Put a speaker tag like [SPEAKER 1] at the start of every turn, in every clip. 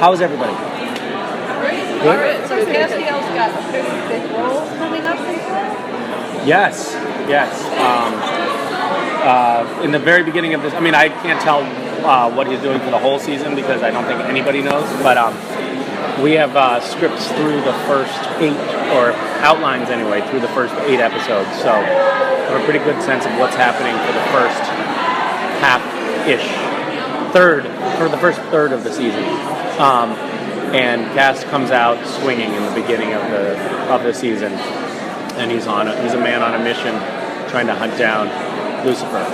[SPEAKER 1] How's everybody?
[SPEAKER 2] All right, so Castiel's got a pretty big role coming up.
[SPEAKER 1] Yes. In the very beginning of this, I mean, I can't tell what he's doing for the whole season because I don't think anybody knows, but we have scripts through the first 8, or outlines anyway, through the first 8 episodes, so I have a pretty good sense of what's happening for the first half-ish, for the first third of the season. And Cass comes out swinging in the beginning of the season, and he's a man on a mission trying to hunt down Lucifer.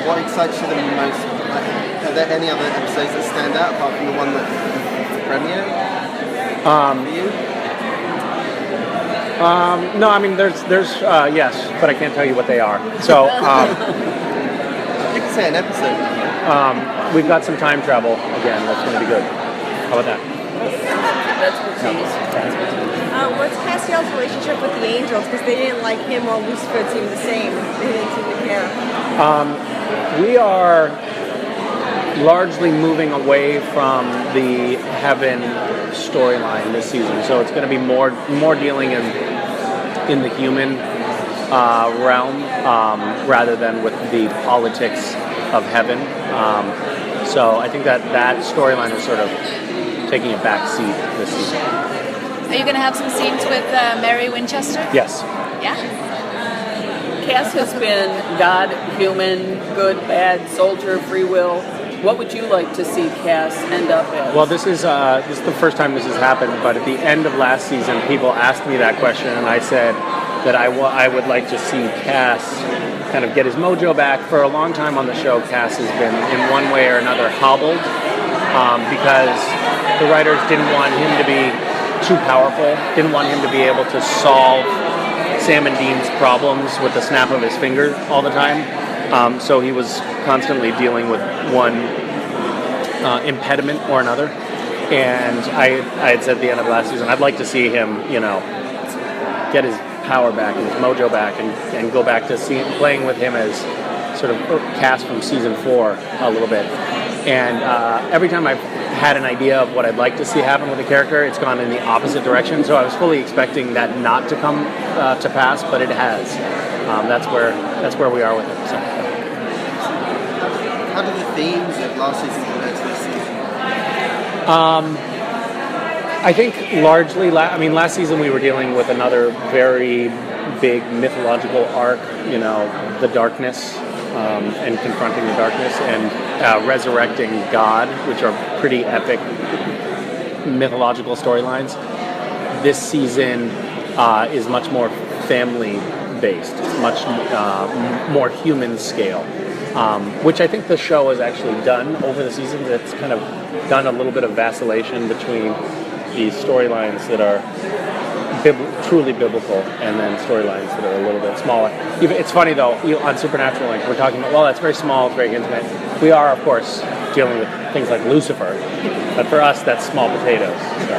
[SPEAKER 3] What excites you the most? Are there any other episodes that stand out apart from the one that premiere? For you?
[SPEAKER 1] No, I mean there's yes, but I can't tell you what they are. So
[SPEAKER 3] you can say an episode.
[SPEAKER 1] We've got some time travel again. That's going to be good. How about that?
[SPEAKER 2] That's good tease.
[SPEAKER 4] What's Castiel's relationship with the angels? Because they didn't like him or Lucifer seemed the same. They didn't seem to care.
[SPEAKER 1] We are largely moving away from the heaven storyline this season, so it's going to be more dealing in the human realm rather than with the politics of heaven. So I think that storyline is sort of taking a back seat this season.
[SPEAKER 5] Are you going to have some scenes with Mary Winchester?
[SPEAKER 1] Yes.
[SPEAKER 5] Yeah?
[SPEAKER 2] Cass has been God, human, good, bad, soldier, free will. What would you like to see Cass end up as?
[SPEAKER 1] Well, this is the first time this has happened, but at the end of last season, people asked me that question, and I said that I would like to see Cass kind of get his mojo back. For a long time on the show, Cass has been, in one way or another, hobbled because the writers didn't want him to be too powerful, didn't want him to be able to solve Sam and Dean's problems with the snap of his finger all the time. So he was constantly dealing with one impediment or another. And I had said at the end of last season, I'd like to see him, get his power back and his mojo back and go back to playing with him as sort of Cass from season 4 a little bit. And every time I've had an idea of what I'd like to see happen with the character, it's gone in the opposite direction. So I was fully expecting that not to come to pass, but it has. That's where we are with it. So.
[SPEAKER 3] How do the themes of last season compare to this season?
[SPEAKER 1] I think largely, last season we were dealing with another very big mythological arc, the darkness, and confronting the darkness, and resurrecting God, which are pretty epic mythological storylines. This season is much more family-based. It's much more human scale, which I think the show has actually done over the seasons. It's kind of done a little bit of vacillation between these storylines that are truly biblical and then storylines that are a little bit smaller. It's funny though, on Supernatural, we're talking about, well, that's very small, it's very intimate. We are, of course, dealing with things like Lucifer, but for us, that's small potatoes. So.